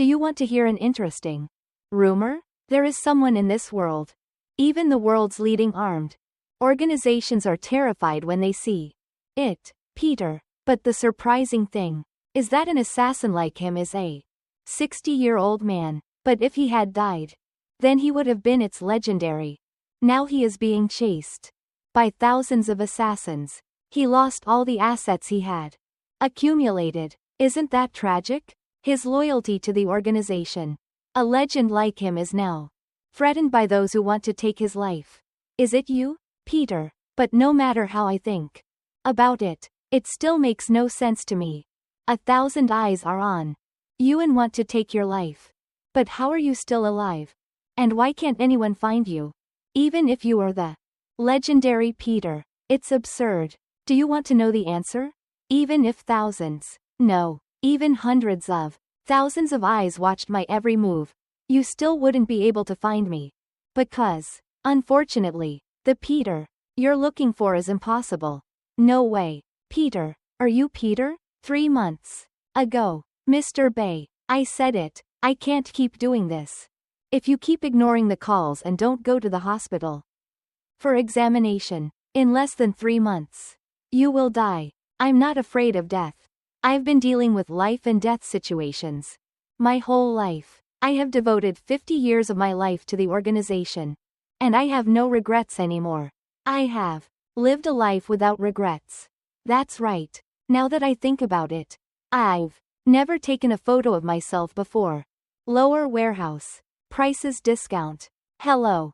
Do you want to hear an interesting rumor? There is someone in this world. Even the world's leading armed organizations are terrified when they see it, Peter. But the surprising thing is that an assassin like him is a 60-year-old man. But if he had died, then he would have been its legendary. Now he is being chased by thousands of assassins. He lost all the assets he had accumulated. Isn't that tragic? His loyalty to the organization, a legend like him, is now threatened by those who want to take his life. Is it you, Peter? But no matter how I think about it, it still makes no sense to me. 1,000 eyes are on you and want to take your life. But how are you still alive? And why can't anyone find you? Even if you are the legendary Peter, it's absurd. Do you want to know the answer? Even if thousands, no, even hundreds of thousands of eyes watched my every move, you still wouldn't be able to find me. Because, unfortunately, the Peter you're looking for is impossible. No way. Peter, are you Peter? 3 months ago, Mr. Bay, I said it. I can't keep doing this. If you keep ignoring the calls and don't go to the hospital for examination in less than 3 months, you will die. I'm not afraid of death. I've been dealing with life and death situations my whole life. I have devoted 50 years of my life to the organization, and I have no regrets anymore. I have lived a life without regrets. That's right. Now that I think about it, I've never taken a photo of myself before. Lower warehouse. Prices discount. Hello.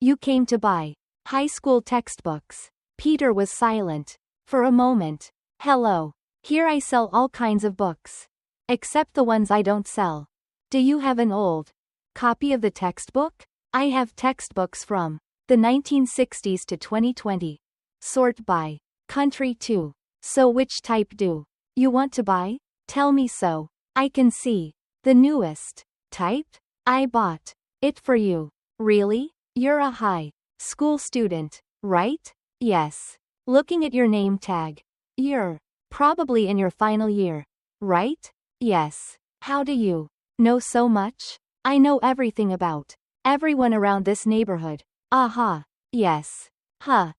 You came to buy high school textbooks. Peter was silent for a moment. Hello. Here I sell all kinds of books. Except the ones I don't sell. Do you have an old copy of the textbook? I have textbooks from the 1960s to 2020. Sort by country too. So which type do you want to buy? Tell me so I can see the newest type. I bought it for you. Really? You're a high school student, right? Yes. Looking at your name tag. You're probably in your final year, right? Yes. How do you know so much? I know everything about everyone around this neighborhood. Aha. Yes. Huh.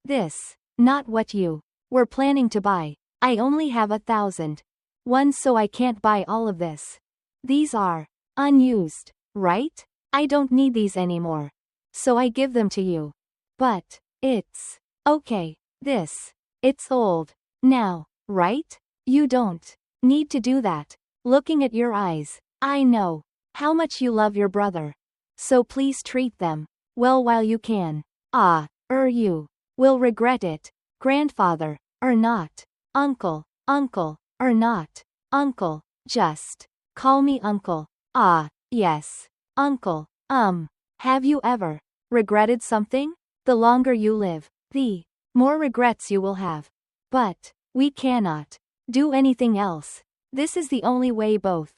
This. Not what you were planning to buy. I only have 1,000 ones, so I can't buy all of this. These are unused, right? I don't need these anymore. So I give them to you. But it's okay. It's old now, right? You don't need to do that. Looking at your eyes, I know how much you love your brother. So please treat them well while you can. You will regret it. Grandfather, or not. Uncle, or not. Uncle, just call me uncle. Yes. Uncle. Have you ever regretted something? The longer you live, the more regrets you will have. But we cannot do anything else. This is the only way both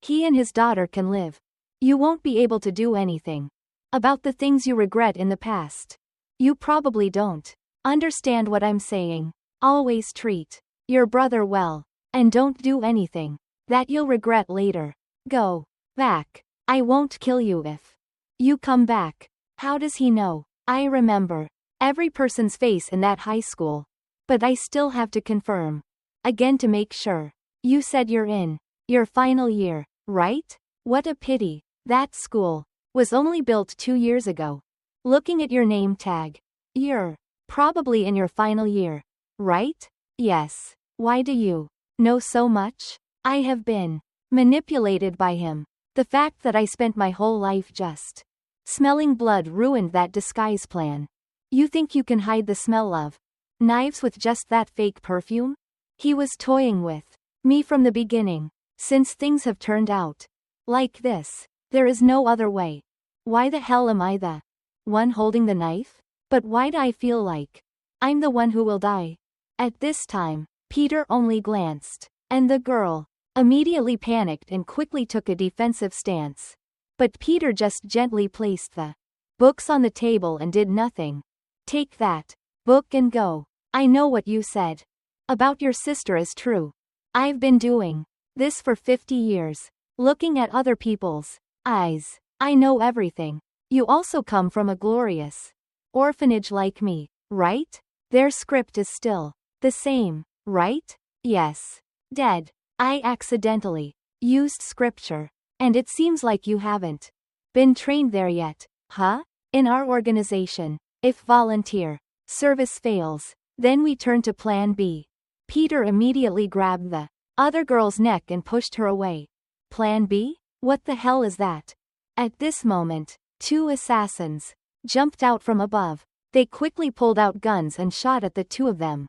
he and his daughter can live. You won't be able to do anything about the things you regret in the past. You probably don't understand what I'm saying. Always treat your brother well, and don't do anything that you'll regret later. Go back. I won't kill you if you come back. How does he know? I remember every person's face in that high school. But I still have to confirm again to make sure. You said you're in your final year, right? What a pity. That school was only built 2 years ago. Looking at your name tag, you're probably in your final year, right? Yes. Why do you know so much? I have been manipulated by him. The fact that I spent my whole life just smelling blood ruined that disguise plan. You think you can hide the smell of knives with just that fake perfume? He was toying with me from the beginning. Since things have turned out like this, there is no other way. Why the hell am I the one holding the knife? But why do I feel like I'm the one who will die? At this time, Peter only glanced, and the girl immediately panicked and quickly took a defensive stance. But Peter just gently placed the books on the table and did nothing. Take that book and go. I know what you said about your sister is true. I've been doing this for 50 years. looking at other people's eyes. I know everything. You also come from a glorious orphanage like me, right? Their script is still the same, right? Yes. Dead. I accidentally used scripture. And it seems like you haven't been trained there yet, huh? In our organization, if volunteer service fails, then we turn to plan B. Peter immediately grabbed the other girl's neck and pushed her away. Plan B? What the hell is that? At this moment, 2 assassins jumped out from above. They quickly pulled out guns and shot at the 2 of them.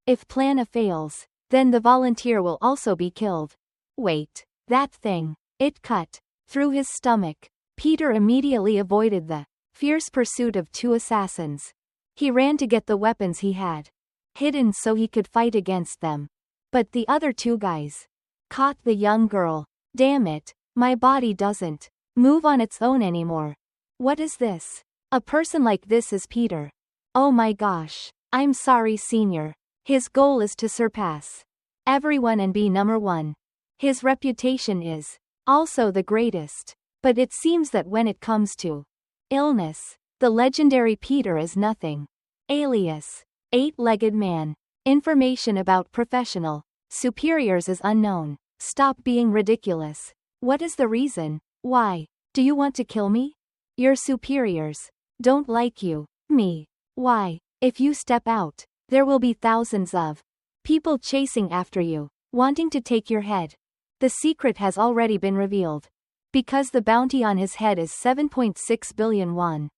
If plan A fails, then the volunteer will also be killed. Wait, that thing. It cut through his stomach. Peter immediately avoided the fierce pursuit of 2 assassins. He ran to get the weapons he had hidden so he could fight against them. But the other 2 guys caught the young girl. Damn it, my body doesn't move on its own anymore. What is this? A person like this is Peter. Oh my gosh. I'm sorry, Senior. His goal is to surpass everyone and be number 1. His reputation is also the greatest. But it seems that when it comes to illness, the legendary Peter is nothing. Alias, 8-legged man. Information about professional superiors is unknown. Stop being ridiculous. What is the reason? Why? Do you want to kill me? Your superiors don't like you. Me. Why? If you step out, there will be thousands of people chasing after you, wanting to take your head. The secret has already been revealed. Because the bounty on his head is 7.6 billion won.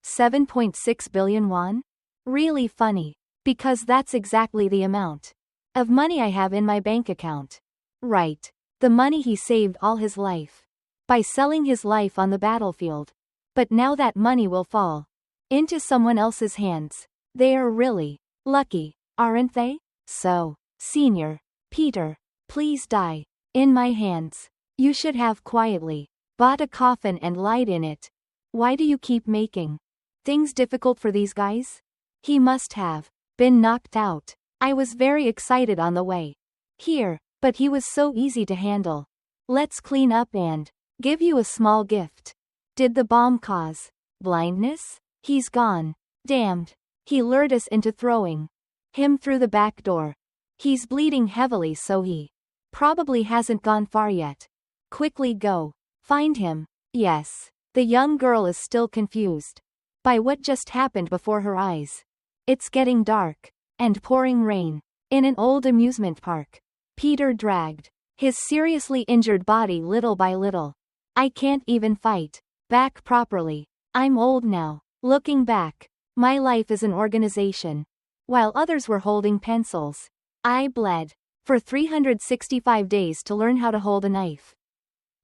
7.6 billion won? Really funny. Because that's exactly the amount of money I have in my bank account. Right. The money he saved all his life by selling his life on the battlefield. But now that money will fall into someone else's hands. They are really lucky, aren't they? So, Senior Peter, please die in my hands. You should have quietly bought a coffin and lied in it. Why do you keep making things difficult for these guys? He must have been knocked out. I was very excited on the way here, but he was so easy to handle. Let's clean up and give you a small gift. Did the bomb cause blindness? He's gone. Damned. He lured us into throwing him through the back door. He's bleeding heavily, so he probably hasn't gone far yet. Quickly go find him. Yes. The young girl is still confused by what just happened before her eyes. It's getting dark and pouring rain in an old amusement park. Peter dragged his seriously injured body little by little. I can't even fight back properly. I'm old now. Looking back, my life is an organization. While others were holding pencils, I bled for 365 days to learn how to hold a knife.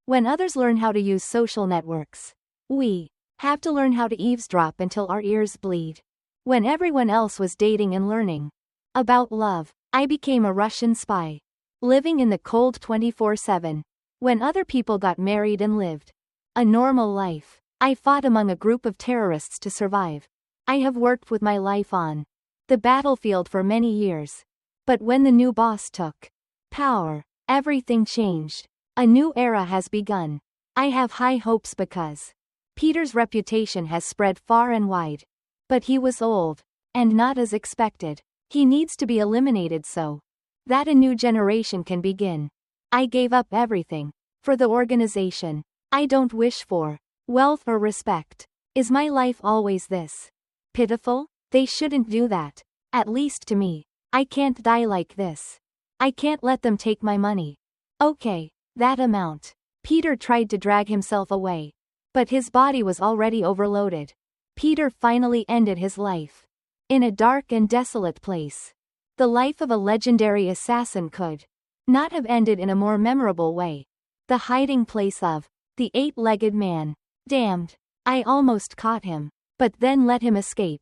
When others learn how to use social networks, we have to learn how to eavesdrop until our ears bleed. When everyone else was dating and learning about love, I became a Russian spy, living in the cold 24/7. When other people got married and lived a normal life, I fought among a group of terrorists to survive. I have worked with my life on the battlefield for many years. But when the new boss took power, everything changed. A new era has begun. I have high hopes because Peter's reputation has spread far and wide. But he was old, and not as expected. He needs to be eliminated so that a new generation can begin. I gave up everything for the organization. I don't wish for wealth or respect. Is my life always this pitiful? They shouldn't do that. At least to me. I can't die like this. I can't let them take my money. Okay, that amount. Peter tried to drag himself away, but his body was already overloaded. Peter finally ended his life in a dark and desolate place. The life of a legendary assassin could not have ended in a more memorable way. The hiding place of the 8-legged man. Damned. I almost caught him, but then let him escape.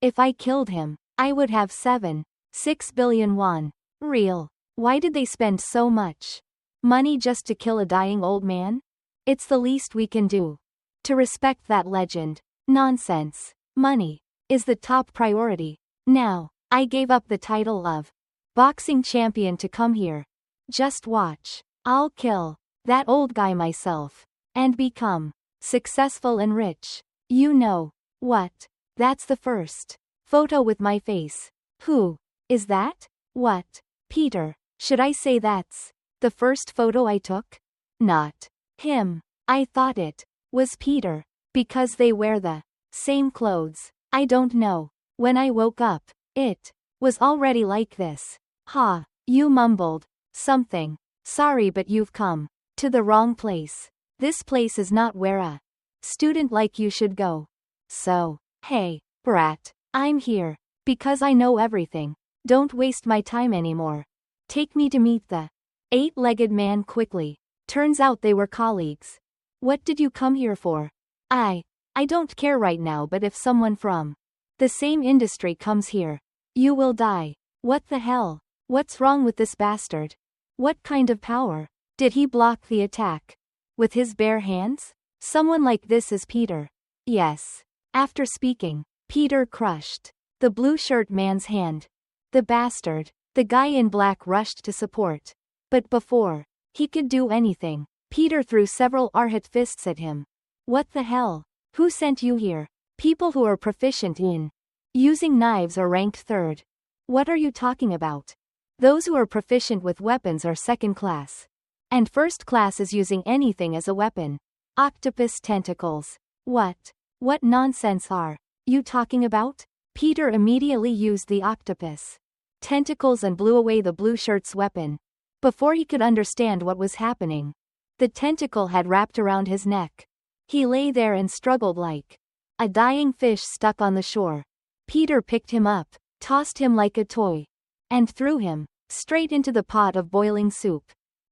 If I killed him, I would have 6 billion won. Real. Why did they spend so much money just to kill a dying old man? It's the least we can do to respect that legend. Nonsense. Money is the top priority. Now, I gave up the title of boxing champion to come here. Just watch. I'll kill that old guy myself. And become successful and rich. You know what? That's the first photo with my face. Who is that? What? Peter. Should I say that's the first photo I took? Not him. I thought it was Peter. Because they wear the same clothes. I don't know. When I woke up, it was already like this. Ha, you mumbled something. Sorry, but you've come to the wrong place. This place is not where a student like you should go. So, hey, brat, I'm here because I know everything. Don't waste my time anymore. Take me to meet the eight-legged man quickly. Turns out they were colleagues. What did you come here for? I don't care right now, but if someone from the same industry comes here, you will die. What the hell? What's wrong with this bastard? What kind of power? Did he block the attack with his bare hands? Someone like this is Peter. Yes. After speaking, Peter crushed the blue shirt man's hand. The bastard. The guy in black rushed to support. But before he could do anything, Peter threw several arhat fists at him. What the hell? Who sent you here? People who are proficient in using knives are ranked third. What are you talking about? Those who are proficient with weapons are second class. And first class is using anything as a weapon. Octopus tentacles. What nonsense are you talking about? Peter immediately used the octopus tentacles and blew away the blue shirt's weapon. Before he could understand what was happening, the tentacle had wrapped around his neck. He lay there and struggled like a dying fish stuck on the shore. Peter picked him up, tossed him like a toy, and threw him straight into the pot of boiling soup.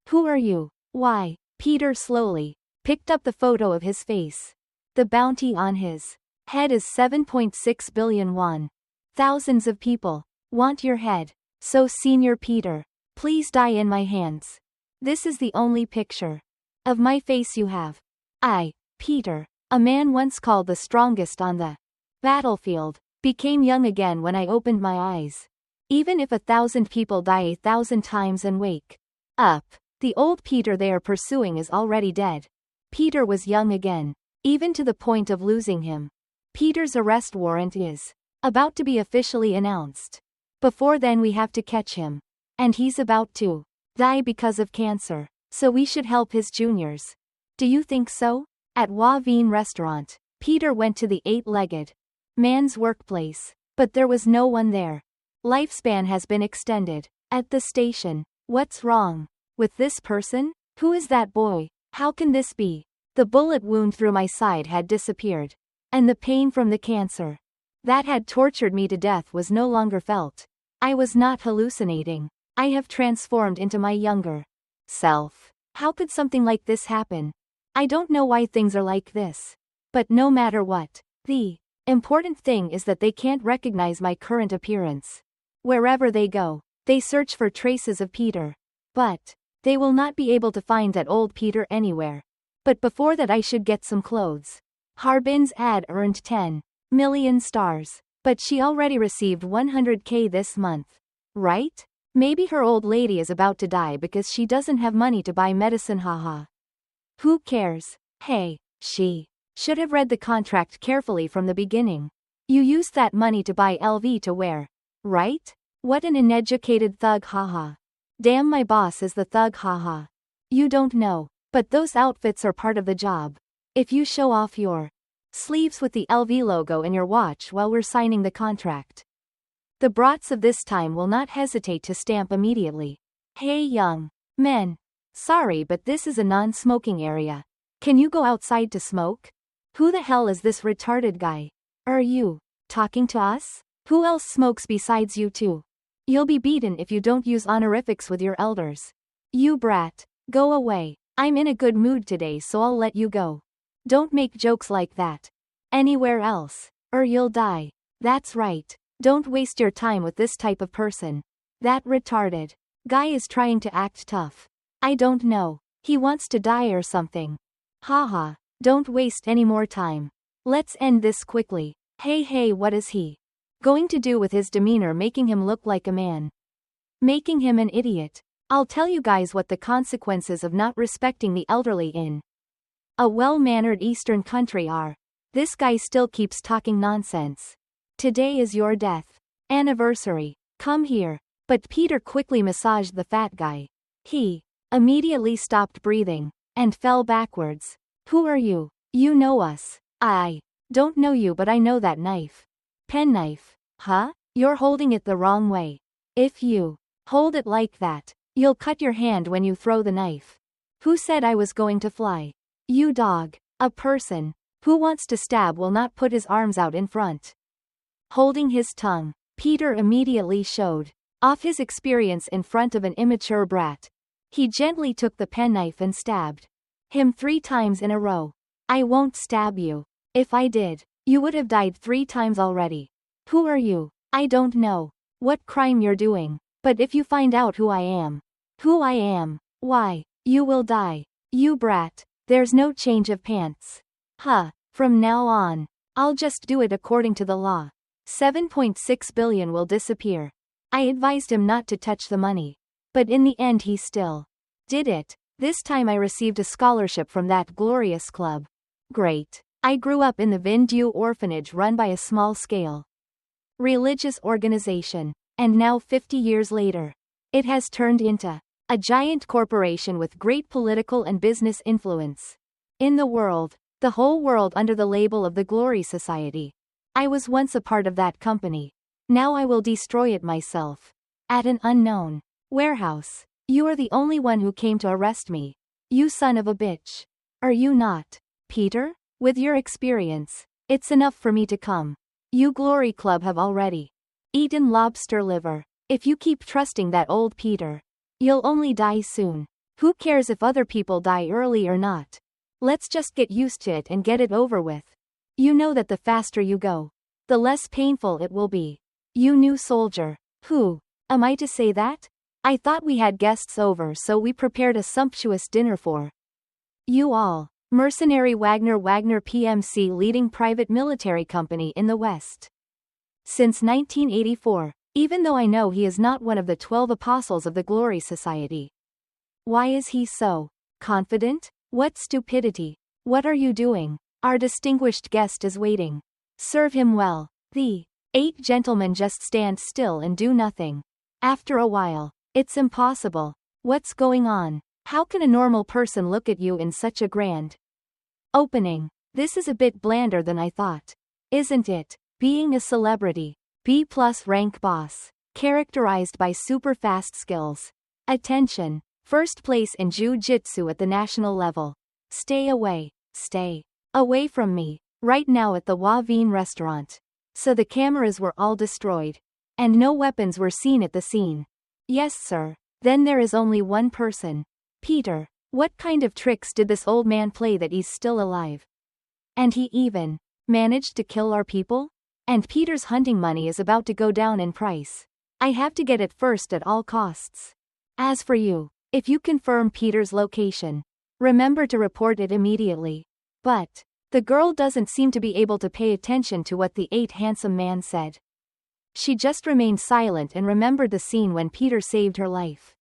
Who are you? Why? Peter slowly picked up the photo of his face. The bounty on his head is 7.6 billion won. Thousands of people want your head. So Senior Peter, please die in my hands. This is the only picture of my face you have. Peter, a man once called the strongest on the battlefield, became young again when I opened my eyes. Even if 1,000 people die 1,000 times and wake up, the old Peter they are pursuing is already dead. Peter was young again, even to the point of losing him. Peter's arrest warrant is about to be officially announced. Before then we have to catch him. And he's about to die because of cancer. So we should help his juniors. Do you think so? At Wavine restaurant, Peter went to the eight-legged man's workplace. But there was no one there. Lifespan has been extended. At the station, what's wrong with this person? Who is that boy? How can this be? The bullet wound through my side had disappeared. And the pain from the cancer that had tortured me to death was no longer felt. I was not hallucinating. I have transformed into my younger self. How could something like this happen? I don't know why things are like this. But no matter what, the important thing is that they can't recognize my current appearance. Wherever they go, they search for traces of Peter. But they will not be able to find that old Peter anywhere. But before that I should get some clothes. Harbin's ad earned 10 million stars. But she already received 100k this month. Right? Maybe her old lady is about to die because she doesn't have money to buy medicine, haha. Who cares? Hey, she should have read the contract carefully from the beginning. You used that money to buy LV to wear, right? What an uneducated thug, haha. Damn, my boss is the thug, haha. You don't know, but those outfits are part of the job. If you show off your sleeves with the LV logo in your watch while we're signing the contract, the brats of this time will not hesitate to stamp immediately. Hey young men. Sorry, but this is a non-smoking area. Can you go outside to smoke? Who the hell is this retarded guy? Are you talking to us? Who else smokes besides you two? You'll be beaten if you don't use honorifics with your elders. You brat. Go away. I'm in a good mood today, so I'll let you go. Don't make jokes like that anywhere else, or you'll die. That's right. Don't waste your time with this type of person. That retarded guy is trying to act tough. I don't know. He wants to die or something. Haha. Don't waste any more time. Let's end this quickly. Hey, what is he going to do with his demeanor, making him look like a man? Making him an idiot. I'll tell you guys what the consequences of not respecting the elderly in a well-mannered Eastern country are. This guy still keeps talking nonsense. Today is your death anniversary. Come here. But Peter quickly massaged the fat guy. He immediately stopped breathing and fell backwards. Who are you? You know us. I don't know you, but I know that knife. Penknife. Huh? You're holding it the wrong way. If you hold it like that, you'll cut your hand when you throw the knife. Who said I was going to fly? You dog. A person who wants to stab will not put his arms out in front. Holding his tongue, Peter immediately showed off his experience in front of an immature brat. He gently took the penknife and stabbed him 3 times in a row. I won't stab you. If I did, you would have died 3 times already. Who are you? I don't know what crime you're doing, but if you find out who I am, why, you will die. You brat, there's no change of pants. Huh, from now on, I'll just do it according to the law. 7.6 billion will disappear. I advised him not to touch the money, but in the end he still did it. This time I received a scholarship from that glorious club. Great. I grew up in the Vindu orphanage run by a small-scale religious organization, and now 50 years later, it has turned into a giant corporation with great political and business influence in the world, the whole world, under the label of the Glory Society. I was once a part of that company. Now I will destroy it myself. At an unknown warehouse. You are the only one who came to arrest me. You son of a bitch. Are you not? Peter? With your experience, it's enough for me to come. You Glory Club have already eaten lobster liver. If you keep trusting that old Peter, you'll only die soon. Who cares if other people die early or not? Let's just get used to it and get it over with. You know that the faster you go, the less painful it will be. You new soldier. Who am I to say that? I thought we had guests over, so we prepared a sumptuous dinner for you all. Mercenary Wagner PMC, leading private military company in the West since 1984, even though I know he is not one of the 12 apostles of the Glory Society. Why is he so confident? What stupidity. What are you doing? Our distinguished guest is waiting. Serve him well. The 8 gentlemen just stand still and do nothing. After a while, it's impossible. What's going on? How can a normal person look at you in such a grand opening? This is a bit blander than I thought. Isn't it? Being a celebrity. B+ rank boss. Characterized by super fast skills. Attention. First place in Jiu-Jitsu at the national level. Stay away. Stay away from me. Right now at the Wavine restaurant. So the cameras were all destroyed. And no weapons were seen at the scene. Yes, sir. Then there is only one person. Peter. What kind of tricks did this old man play that he's still alive? And he even managed to kill our people? And Peter's hunting money is about to go down in price. I have to get it first at all costs. As for you, if you confirm Peter's location, remember to report it immediately. But the girl doesn't seem to be able to pay attention to what the 8 handsome man said. She just remained silent and remembered the scene when Peter saved her life.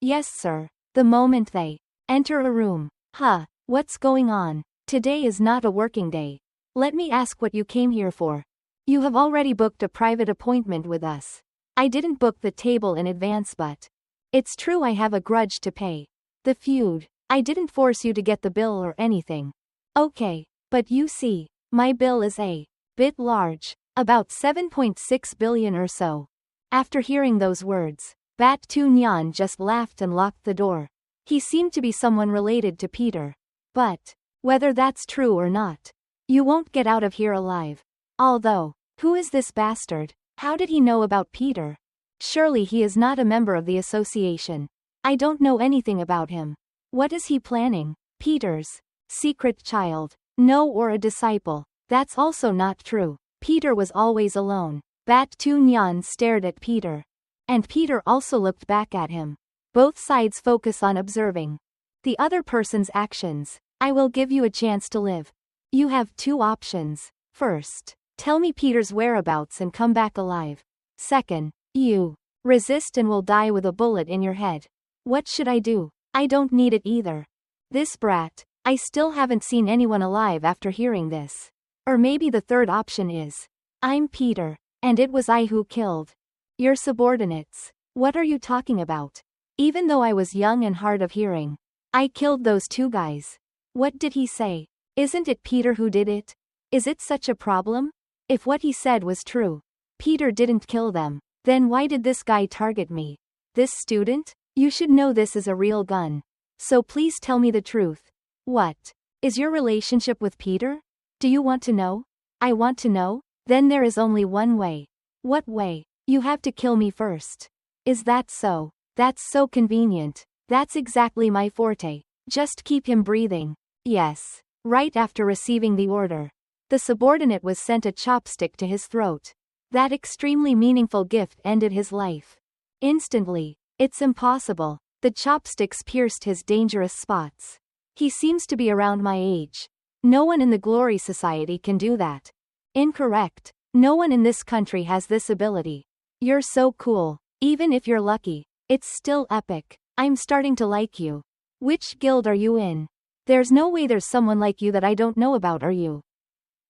Yes, sir. The moment they enter a room. Huh, what's going on? Today is not a working day. Let me ask what you came here for. You have already booked a private appointment with us. I didn't book the table in advance, but it's true I have a grudge to pay. The feud. I didn't force you to get the bill or anything. Okay, but you see, my bill is a bit large. About 7.6 billion or so. After hearing those words, Bat Tu Nyan just laughed and locked the door. He seemed to be someone related to Peter. But whether that's true or not, you won't get out of here alive. Although, who is this bastard? How did he know about Peter? Surely he is not a member of the association. I don't know anything about him. What is he planning? Peter's secret child? No, or a disciple? That's also not true. Peter was always alone. Bat Tu Nyan stared at Peter. And Peter also looked back at him. Both sides focus on observing the other person's actions. I will give you a chance to live. You have 2 options. First, tell me Peter's whereabouts and come back alive. Second, you resist and will die with a bullet in your head. What should I do? I don't need it either. This brat. I still haven't seen anyone alive after hearing this. Or maybe the third option is, I'm Peter, and it was I who killed your subordinates. What are you talking about? Even though I was young and hard of hearing, I killed those two guys. What did he say? Isn't it Peter who did it? Is it such a problem? If what he said was true, Peter didn't kill them, then why did this guy target me? This student? You should know this is a real gun. So please tell me the truth. What is your relationship with Peter? Do you want to know? I want to know? Then there is only one way. What way? You have to kill me first. Is that so? That's so convenient. That's exactly my forte. Just keep him breathing. Yes. Right after receiving the order, the subordinate was sent a chopstick to his throat. That extremely meaningful gift ended his life. Instantly. It's impossible. The chopsticks pierced his dangerous spots. He seems to be around my age. No one in the Glory Society can do that. Incorrect. No one in this country has this ability. You're so cool. Even if you're lucky, it's still epic. I'm starting to like you. Which guild are you in? There's no way there's someone like you that I don't know about, or you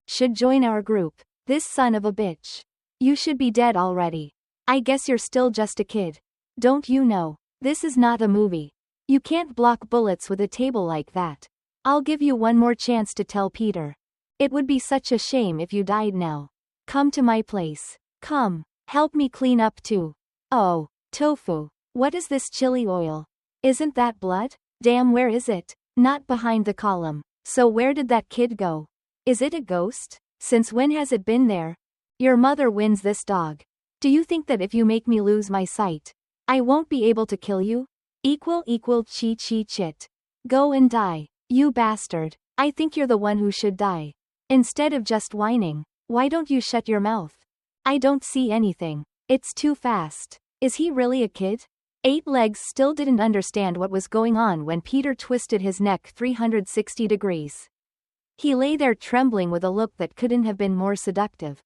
should join our group. This son of a bitch. You should be dead already. I guess you're still just a kid. Don't you know? This is not a movie. You can't block bullets with a table like that. I'll give you one more chance to tell Peter. It would be such a shame if you died now. Come to my place. Come. Help me clean up too. Oh, tofu. What is this chili oil? Isn't that blood? Damn, where is it? Not behind the column. So where did that kid go? Is it a ghost? Since when has it been there? Your mother wins this dog. Do you think that if you make me lose my sight, I won't be able to kill you? Chi chit. Go and die. You bastard. I think you're the one who should die. Instead of just whining, why don't you shut your mouth? I don't see anything. It's too fast. Is he really a kid? 8 Legs still didn't understand what was going on when Peter twisted his neck 360 degrees. He lay there trembling with a look that couldn't have been more seductive.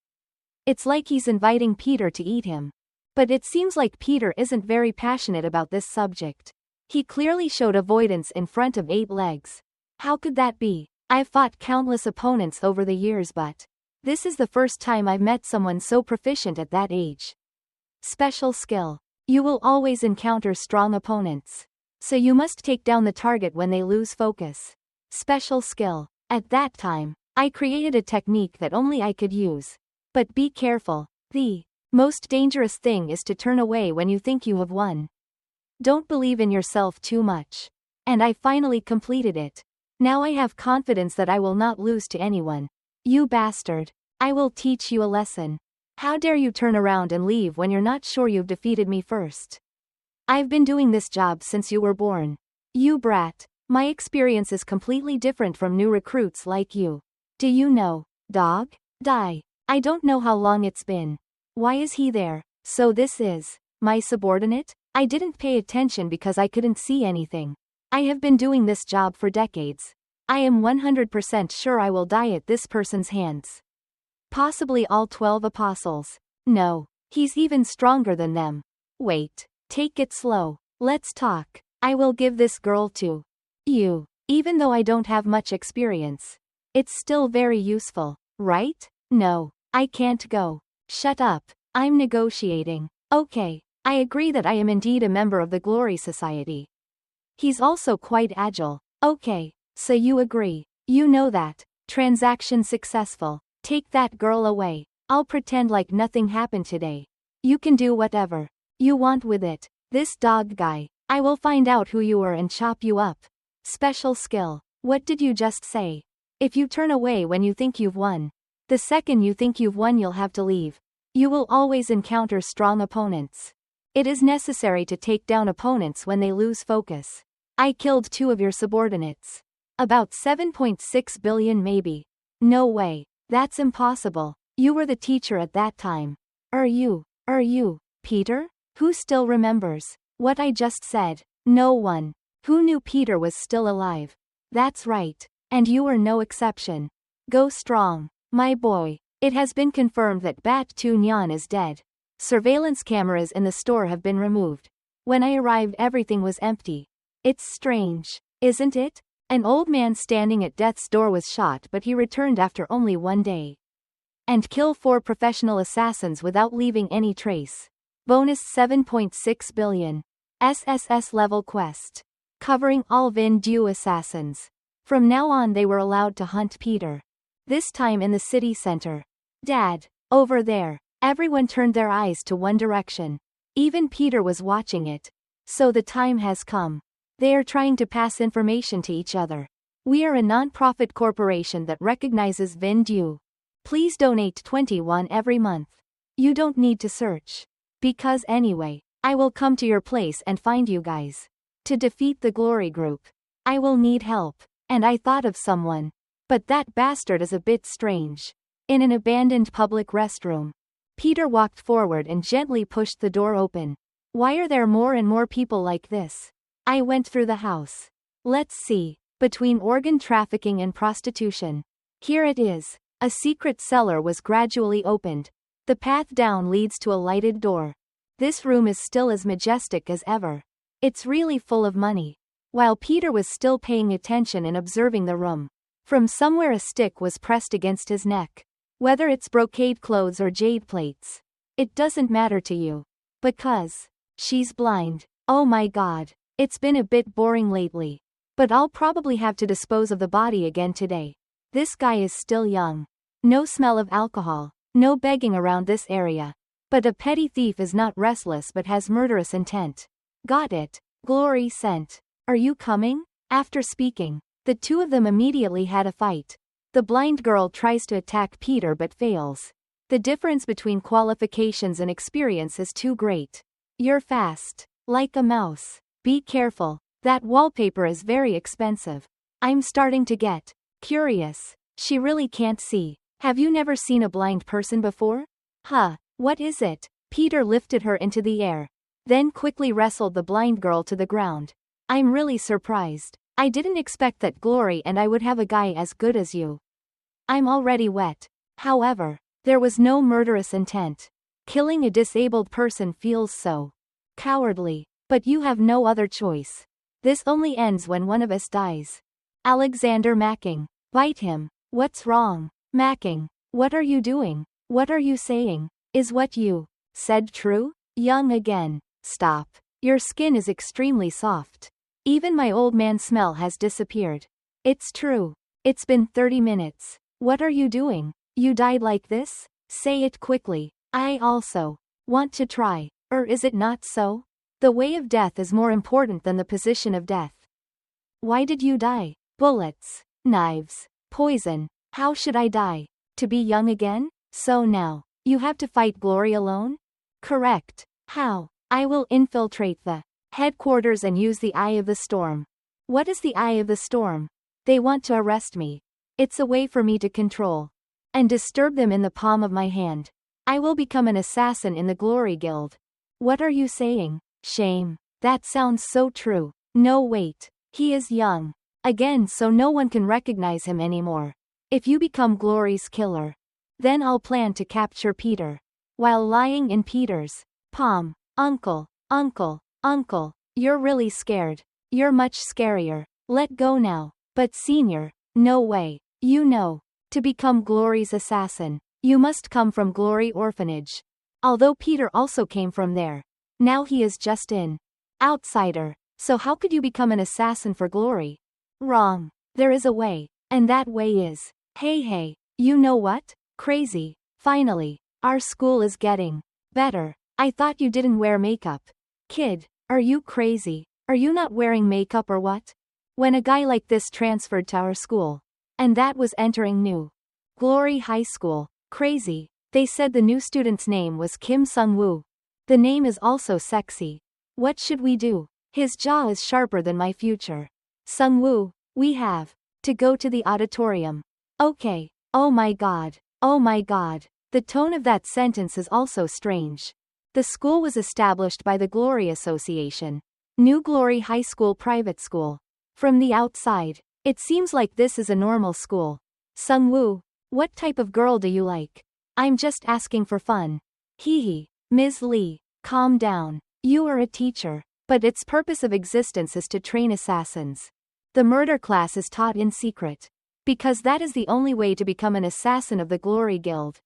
It's like he's inviting Peter to eat him. But it seems like Peter isn't very passionate about this subject. He clearly showed avoidance in front of 8 Legs. How could that be? I've fought countless opponents over the years, but this is the first time I've met someone so proficient at that age. Special skill. You will always encounter strong opponents. So you must take down the target when they lose focus. Special skill. At that time, I created a technique that only I could use. But be careful. The most dangerous thing is to turn away when you think you have won. Don't believe in yourself too much. And I finally completed it. Now I have confidence that I will not lose to anyone. You bastard. I will teach you a lesson. How dare you turn around and leave when you're not sure you've defeated me first? I've been doing this job since you were born. You brat. My experience is completely different from new recruits like you. Do you know, dog? Die. I don't know how long it's been. Why is he there? So this is my subordinate? I didn't pay attention because I couldn't see anything. I have been doing this job for decades. I am 100% sure I will die at this person's hands. Possibly all 12 apostles. No, he's even stronger than them. Wait, take it slow. Let's talk. I will give this girl to you. Even though I don't have much experience, it's still very useful, right? No, I can't go. Shut up. I'm negotiating. Okay, I agree that I am indeed a member of the Glory Society. He's also quite agile. Okay, so you agree. You know that. Transaction successful. Take that girl away. I'll pretend like nothing happened today. You can do whatever you want with it. This dog guy. I will find out who you are and chop you up. Special skill. What did you just say? If you turn away when you think you've won, the second you think you've won you'll have to leave. You will always encounter strong opponents. It is necessary to take down opponents when they lose focus. I killed 2 of your subordinates. About 7.6 billion maybe. No way. That's impossible. You were the teacher at that time. Are you, Peter? Who still remembers what I just said? No one. Who knew Peter was still alive? That's right. And you were no exception. Go strong, my boy. It has been confirmed that Bat Tu Nyan is dead. Surveillance cameras in the store have been removed. When I arrived everything was empty. It's strange, isn't it? An old man standing at death's door was shot, but he returned after only 1 day. And kill 4 professional assassins without leaving any trace. Bonus 7.6 billion. SSS level quest. Covering all Vin Du assassins. From now on they were allowed to hunt Peter. This time in the city center. Dad, over there. Everyone turned their eyes to one direction. Even Peter was watching it. So the time has come. They are trying to pass information to each other. We are a non-profit corporation that recognizes Vin Du. Please donate 21 every month. You don't need to search. Because anyway, I will come to your place and find you guys. To defeat the Glory Group. I will need help. And I thought of someone. But that bastard is a bit strange. In an abandoned public restroom. Peter walked forward and gently pushed the door open. Why are there more and more people like this? I went through the house. Let's see. Between organ trafficking and prostitution. Here it is. A secret cellar was gradually opened. The path down leads to a lighted door. This room is still as majestic as ever. It's really full of money. While Peter was still paying attention and observing the room, from somewhere a stick was pressed against his neck. Whether it's brocade clothes or jade plates. It doesn't matter to you. Because she's blind. Oh my god. It's been a bit boring lately. But I'll probably have to dispose of the body again today. This guy is still young. No smell of alcohol. No begging around this area. But a petty thief is not restless but has murderous intent. Got it. Glory sent. Are you coming? After speaking, the two of them immediately had a fight. The blind girl tries to attack Peter but fails. The difference between qualifications and experience is too great. You're fast. Like a mouse. Be careful. That wallpaper is very expensive. I'm starting to get curious. She really can't see. Have you never seen a blind person before? Huh, what is it? Peter lifted her into the air. Then quickly wrestled the blind girl to the ground. I'm really surprised. I didn't expect that Glory and I would have a guy as good as you. I'm already wet. However, there was no murderous intent. Killing a disabled person feels so cowardly. But you have no other choice. This only ends when one of us dies. Alexander Macking. Bite him. What's wrong? Macking. What are you doing? What are you saying? Is what you said true? Young again. Stop. Your skin is extremely soft. Even my old man smell has disappeared. It's true. It's been 30 minutes. What are you doing? You died like this? Say it quickly. I also want to try. Or is it not so? The way of death is more important than the position of death. Why did you die? Bullets, knives, poison. How should I die? To be young again? So now, you have to fight Glory alone? Correct. How? I will infiltrate the headquarters and use the Eye of the Storm. What is the Eye of the Storm? They want to arrest me. It's a way for me to control and disturb them in the palm of my hand. I will become an assassin in the Glory Guild. What are you saying? Shame. That sounds so true. No wait. He is young. Again, so no one can recognize him anymore. If you become Glory's killer, then I'll plan to capture Peter. While lying in Peter's palm. Uncle, uncle, uncle. You're really scared. You're much scarier. Let go now. But senior, no way. You know. To become Glory's assassin, you must come from Glory Orphanage. Although Peter also came from there. Now he is just an outsider. So how could you become an assassin for Glory? Wrong. There is a way. And that way is, hey, you know what? Crazy. Finally, our school is getting better. I thought you didn't wear makeup. Kid, are you crazy? Are you not wearing makeup or what? When a guy like this transferred to our school. And that was entering new Glory High School. Crazy. They said the new student's name was Kim Sung-woo. The name is also sexy. What should we do? His jaw is sharper than my future. Sung-woo, we have to go to the auditorium. Okay. Oh my god. Oh my god. The tone of that sentence is also strange. The school was established by the Glory Association. New Glory High School private school. From the outside, it seems like this is a normal school. Sung-woo, what type of girl do you like? I'm just asking for fun. Hee hee. Ms. Lee, calm down. You are a teacher. But its purpose of existence is to train assassins. The murder class is taught in secret. Because that is the only way to become an assassin of the Glory Guild.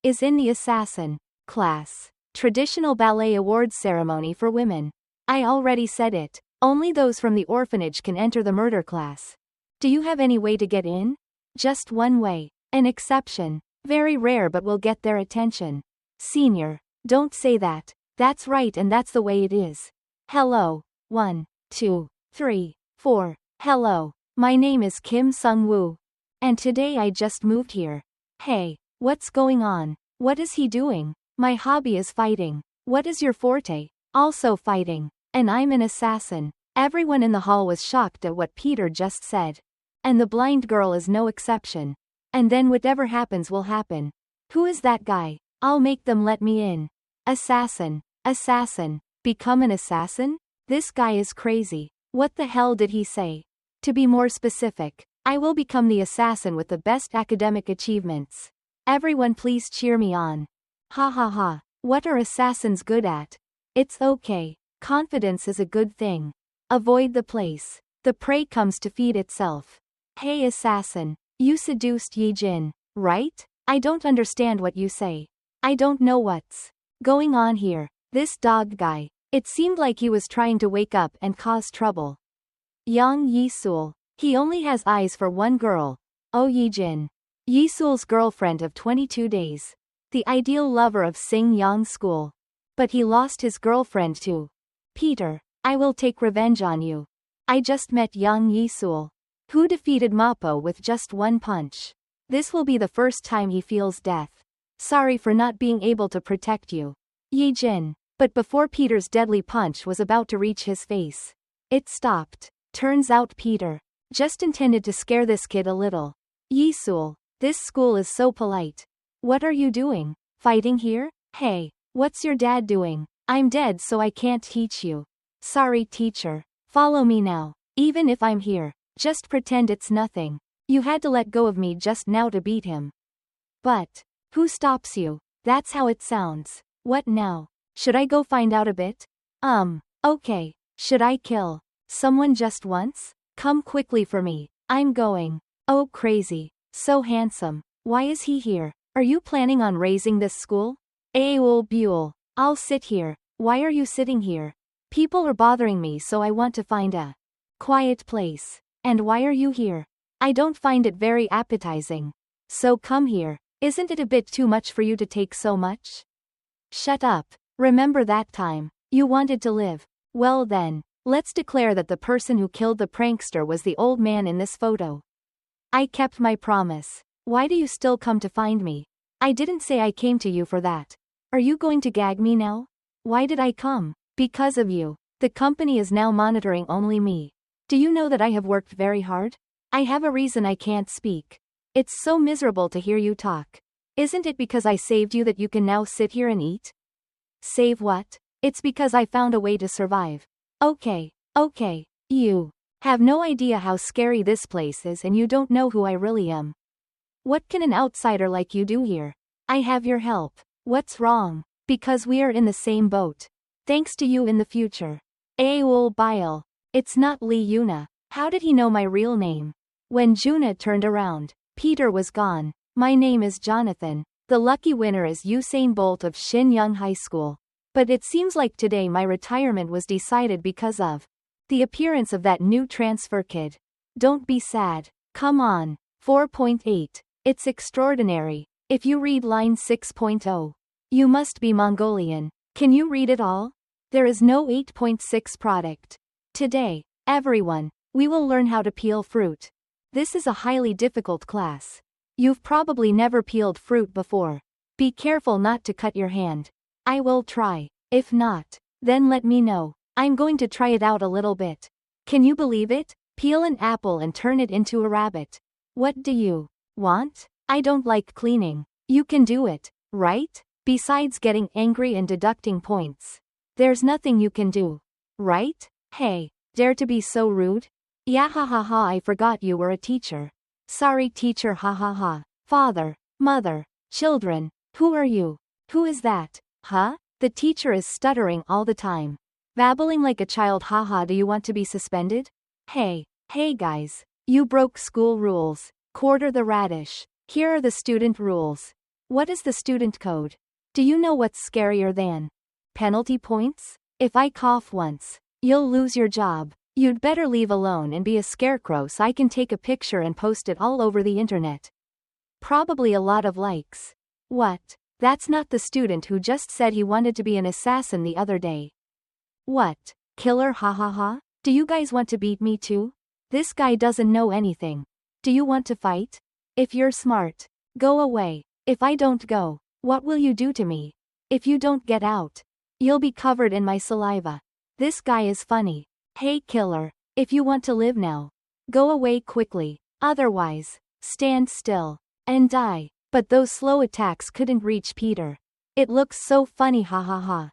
Is in the assassin class. Traditional ballet awards ceremony for women. I already said it. Only those from the orphanage can enter the murder class. Do you have any way to get in? Just one way. An exception. Very rare but will get their attention. Senior. Don't say that. That's right and that's the way it is. Hello. 1, 2, 3, 4. Hello. My name is Kim Sung-woo. And today I just moved here. Hey. What's going on? What is he doing? My hobby is fighting. What is your forte? Also fighting. And I'm an assassin. Everyone in the hall was shocked at what Peter just said. And the blind girl is no exception. And then whatever happens will happen. Who is that guy? I'll make them let me in. Assassin. Assassin. Become an assassin? This guy is crazy. What the hell did he say? To be more specific, I will become the assassin with the best academic achievements. Everyone please cheer me on. Ha ha ha. What are assassins good at? It's okay. Confidence is a good thing. Avoid the place. The prey comes to feed itself. Hey assassin. You seduced Yi Jin, right? I don't understand what you say. I don't know what's going on here. This dog guy. It seemed like he was trying to wake up and cause trouble. Yang Yi-sul. He only has eyes for one girl. Oh Yi Jin. Yi-sul's girlfriend of 22 days. The ideal lover of Sing Yang School. But he lost his girlfriend too. Peter, I will take revenge on you. I just met Yang Yi-sul, who defeated Mappo with just one punch. This will be the first time he feels death. Sorry for not being able to protect you, Yi Jin. But before Peter's deadly punch was about to reach his face, it stopped. Turns out Peter just intended to scare this kid a little. Yi-sul, this school is so polite. What are you doing? Fighting here? Hey, what's your dad doing? I'm dead so I can't teach you. Sorry teacher. Follow me now. Even if I'm here, just pretend it's nothing. You had to let go of me just now to beat him. But who stops you? That's how it sounds. What now? Should I go find out a bit? Okay. Should I kill someone just once? Come quickly for me. I'm going. Oh crazy. So handsome. Why is he here? Are you planning on raising this school? Aul Buell. I'll sit here. Why are you sitting here? People are bothering me so I want to find a quiet place. And why are you here? I don't find it very appetizing. So come here. Isn't it a bit too much for you to take so much? Shut up. Remember that time you wanted to live? Well then, let's declare that the person who killed the prankster was the old man in this photo. I kept my promise. Why do you still come to find me? I didn't say I came to you for that. Are you going to gag me now? Why did I come? Because of you. The company is now monitoring only me. Do you know that I have worked very hard? I have a reason I can't speak. It's so miserable to hear you talk. Isn't it because I saved you that you can now sit here and eat? Save what? It's because I found a way to survive. Okay. You have no idea how scary this place is and you don't know who I really am. What can an outsider like you do here? I have your help. What's wrong? Because we are in the same boat. Thanks to you in the future. Aul Bile. It's not Lee Yuna. How did he know my real name? When Juna turned around, Peter was gone. My name is Jonathan. The lucky winner is Usain Bolt of Shinyang High School. But it seems like today my retirement was decided because of the appearance of that new transfer kid. Don't be sad. Come on. 4.8. It's extraordinary. If you read line 6.0, you must be Mongolian. Can you read it all? There is no 8.6 product. Today, everyone, we will learn how to peel fruit. This is a highly difficult class. You've probably never peeled fruit before. Be careful not to cut your hand. I will try. If not, then let me know. I'm going to try it out a little bit. Can you believe it? Peel an apple and turn it into a rabbit. What do you want? I don't like cleaning. You can do it, right? Besides getting angry and deducting points, there's nothing you can do, right? Hey, dare to be so rude? Yeah ha ha ha, I forgot you were a teacher. Sorry teacher, ha ha ha. Father, mother, children, who are you? Who is that? Huh? The teacher is stuttering all the time. Babbling like a child, haha, do you want to be suspended? Hey guys. You broke school rules. Quarter the radish. Here are the student rules. What is the student code? Do you know what's scarier than penalty points? If I cough once, you'll lose your job. You'd better leave alone and be a scarecrow so I can take a picture and post it all over the internet. Probably a lot of likes. What? That's not the student who just said he wanted to be an assassin the other day. What? Killer, hahaha? Do you guys want to beat me too? This guy doesn't know anything. Do you want to fight? If you're smart, go away. If I don't go, what will you do to me? If you don't get out, you'll be covered in my saliva. This guy is funny. Hey killer, if you want to live now, go away quickly. Otherwise, stand still and die. But those slow attacks couldn't reach Peter. It looks so funny, hahaha.